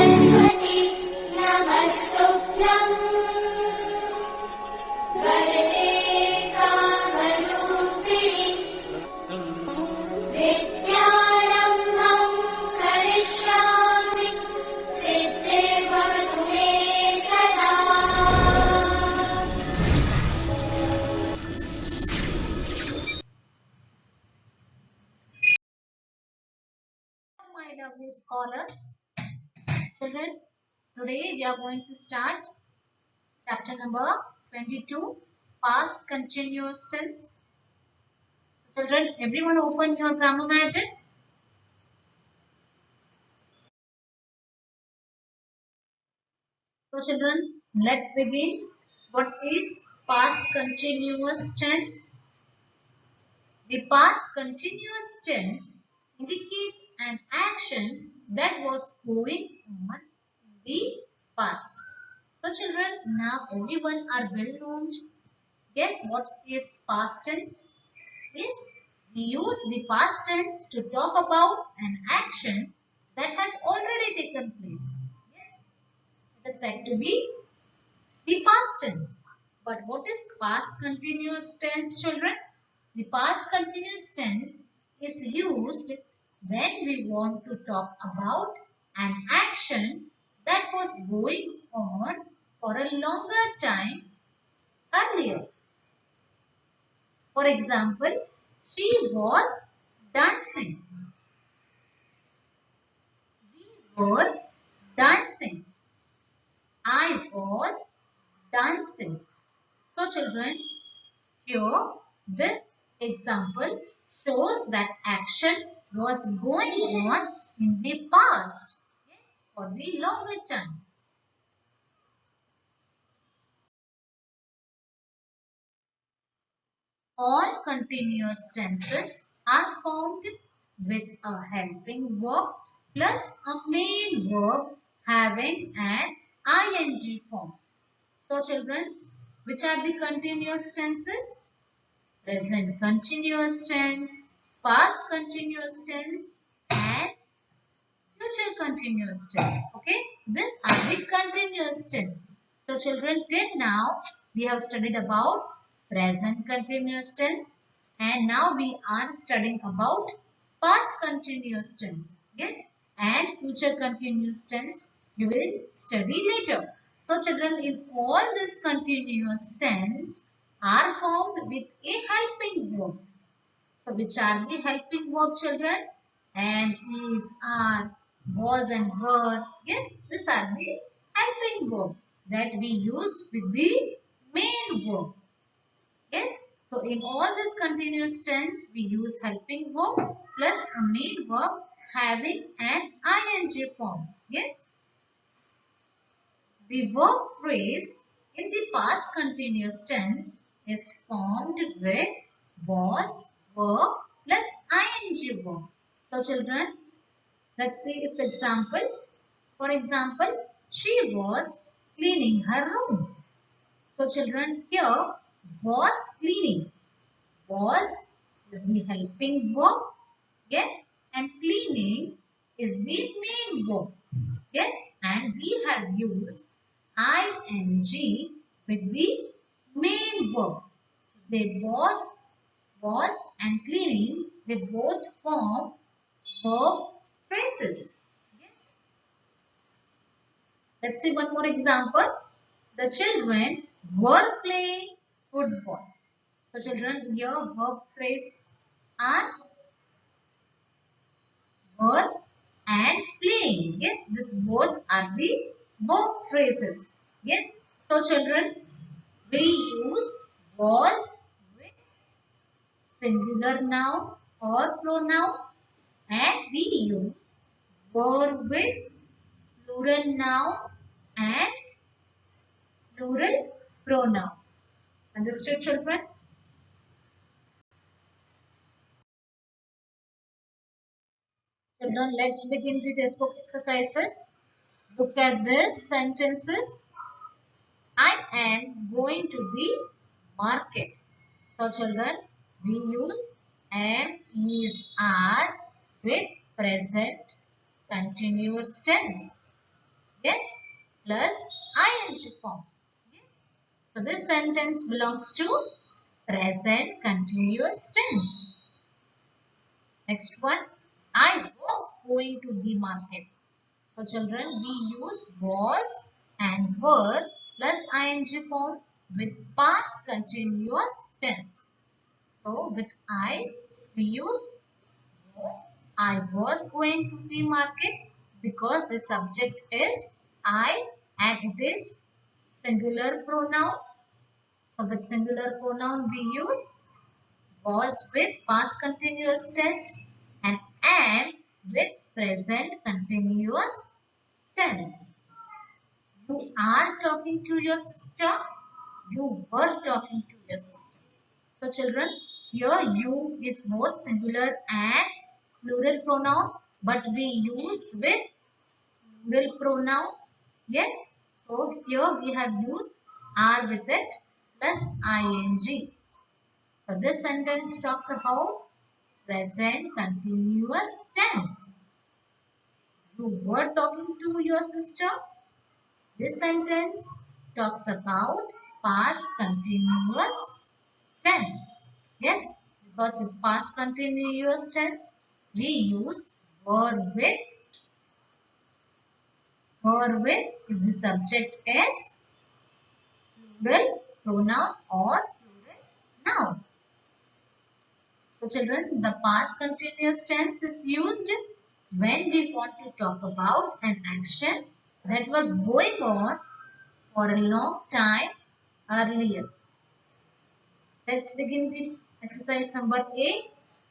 सरस्वती नमस्तुभ्यं वरदे कामरूपिणि विद्यारम्भं करिष्यामि सिद्धिर्भवतु मे सदा। My lovely scholars, children, today we are going to start chapter number 22, past continuous tense. Children, everyone open your grammar magic. So children, let's begin. What is past continuous tense? The past continuous tense indicates an action that was going on in the past. So children, now everyone are well known. Guess what is past tense? Yes, we use the past tense to talk about an action that has already taken place. Yes, it is said to be the past tense. But what is past continuous tense, children? The past continuous tense is used when we want to talk about an action that was going on for a longer time earlier. For example, she was dancing. We were dancing. I was dancing. So children, here this example shows that action was going on in the past for the longer time. All continuous tenses are formed with a helping verb plus a main verb having an ing form. So children, which are the continuous tenses? Present continuous tense, past continuous tense and future continuous tense. Okay, these are the continuous tense. So children, till now we have studied about present continuous tense and now we are studying about past continuous tense. Yes, and future continuous tense you will study later. So children, if all this continuous tense are formed with a helping verb. So which are the helping verb, children? And, is, are, was and were. Yes, these are the helping verb that we use with the main verb. Yes, so in all this continuous tense we use helping verb plus a main verb having an ing form. Yes, the verb phrase in the past continuous tense is formed with was, were plus ing verb. So children, let's see its example. For example, she was cleaning her room. So children, here was cleaning. Was is the helping verb. Yes, and cleaning is the main verb. Yes, and we have used ing with the main verb. They both, was and cleaning, they both form verb phrases. Yes. Let's see one more example. The children were playing football. So children, here verb phrase are were and playing. Yes, this both are the verb phrases. Yes, so children, we use was with singular noun or pronoun and we use were with plural noun and plural pronoun. Understood, children? Children, let's begin the textbook exercises. Look at these sentences. I am going to the market. So children, we use am, is, are with present continuous tense. Yes, plus ing form. Yes. So this sentence belongs to present continuous tense. Next one, I was going to the market. So children, we use was and were plus ing form with past continuous tense. So with I, we use was. I was going to the market because the subject is I and it is singular pronoun. So with singular pronoun we use was with past continuous tense and am with present continuous tense. You are talking to your sister. You were talking to your sister. So children, here you is both singular and plural pronoun, but we use with plural pronoun. Yes. So here we have used are with it plus ing. So this sentence talks about present continuous tense. You were talking to your sister. This sentence talks about past continuous tense. Yes, because with past continuous tense, we use were with if the subject is plural pronoun or plural noun. So children, the past continuous tense is used when we want to talk about an action that was going on for a long time earlier. Let's begin with exercise number 8.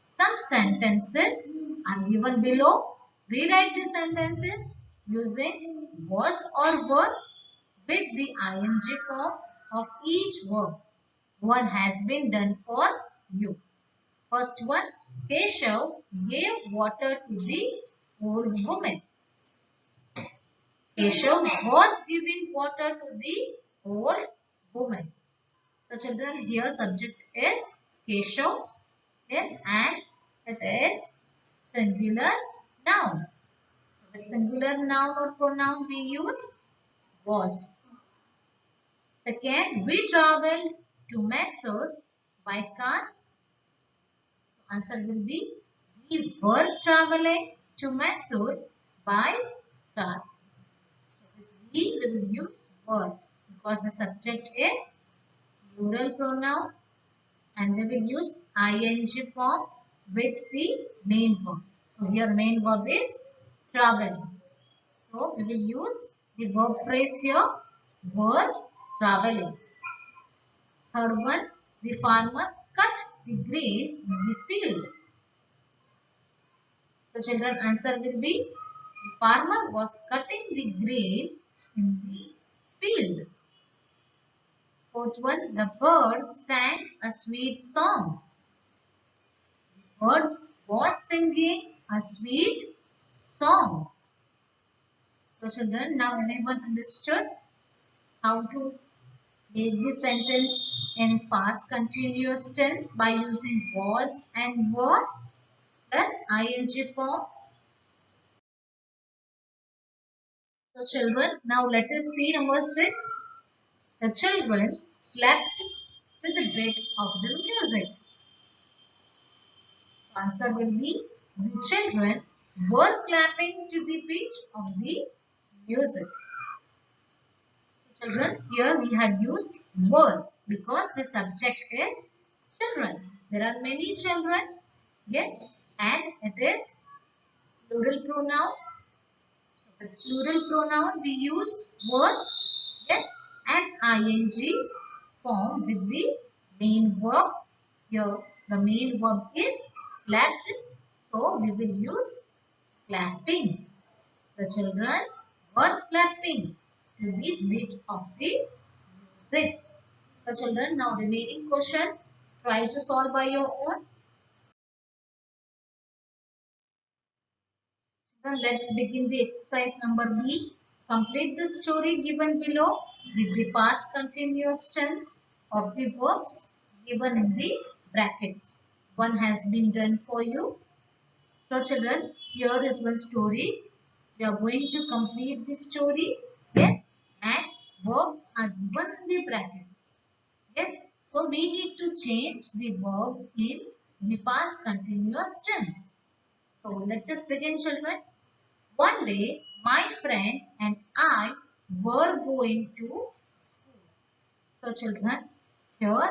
Some sentences are given below. Rewrite the sentences using was or were with the ing form of each verb. One has been done for you. First one, Keshav gave water to the old woman. Keshav was giving water to the old woman. So children, here subject is Keshav. Yes, and it is singular noun. The singular noun or pronoun we use was. Second, we traveled to Mysore by car. Answer will be we were traveling to Mysore by car. So with we will use were because the subject is plural pronoun and we will use ing form with the main verb. So here main verb is travel. So we will use the verb phrase here were traveling. Third one, the farmer cut the grain in the field. So children, answer will be the farmer was cutting the grain in the field. Fourth one, the bird sang a sweet song. The bird was singing a sweet song. So children, now everyone understood how to make this sentence in past continuous tense by using was and were plus ing form. So children, now let us see number 6. The children clapped to the beat of the music. Answer will be the children were clapping to the beat of the music. So children, here we have used were because the subject is children. There are many children. Yes, and it is plural pronoun. So with plural pronoun we use were, yes, and ing form with the main verb. Here the main verb is clapped. So we will use clapping. The children were clapping to the beat of the music. So children, now remaining question, try to solve by your own. Children, let's begin the exercise number B. Complete the story given below with the past continuous tense of the verbs given in the brackets. One has been done for you. So children, here is one story. We are going to complete the story. Yes, and verbs are given in the brackets. Yes, so we need to change the verb in the past continuous tense. So let us begin, children. One day, my friend and I were going to school. So children, here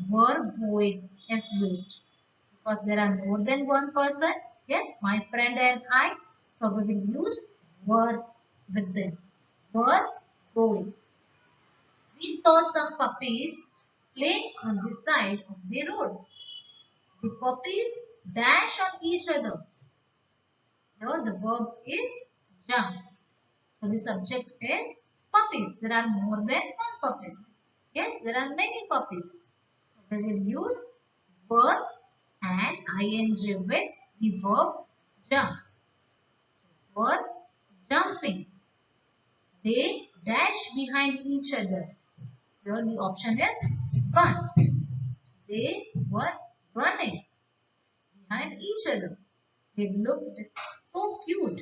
were going is used because there are more than one person. Yes, my friend and I. So we will use were with them. Were going. We saw some puppies playing on the side of the road. The puppies dash on each other. Here the verb is jump. So the subject is puppies. There are more than one puppies. Yes, there are many puppies. So we will use verb and ing with the verb jump. Verb jumping. They dash behind each other. Here the option is run. They were running behind each other. They looked so cute.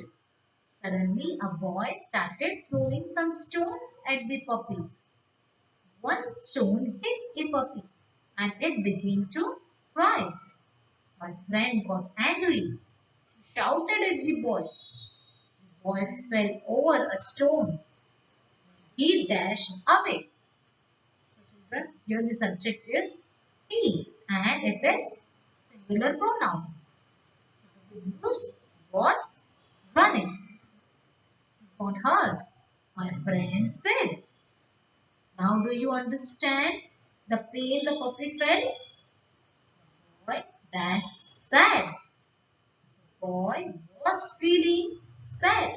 Suddenly, a boy started throwing some stones at the puppies. One stone hit a puppy and it began to cry. My friend got angry. She shouted at the boy. The boy fell over a stone. He dashed away. Here the subject is he and it is singular pronoun. The use was running. He got hurt. My friend said. Now do you understand the pain the puppy felt? Boy, that's sad. Boy was feeling sad.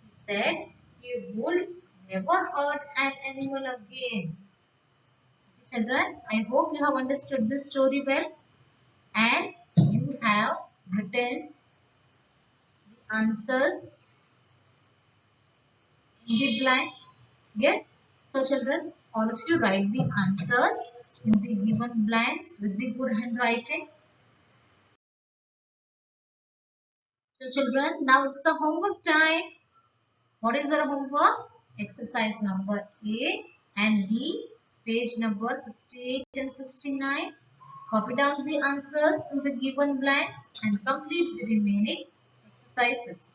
He said he would never hurt an animal again. Children, I hope you have understood this story well and you have written the answers in the blanks. Yes? So children, all of you write the answers in the given blanks with the good handwriting. So children, now it's a homework time. What is our homework? Exercise number A and B, page number 68 and 69. Copy down the answers in the given blanks and complete the remaining exercises.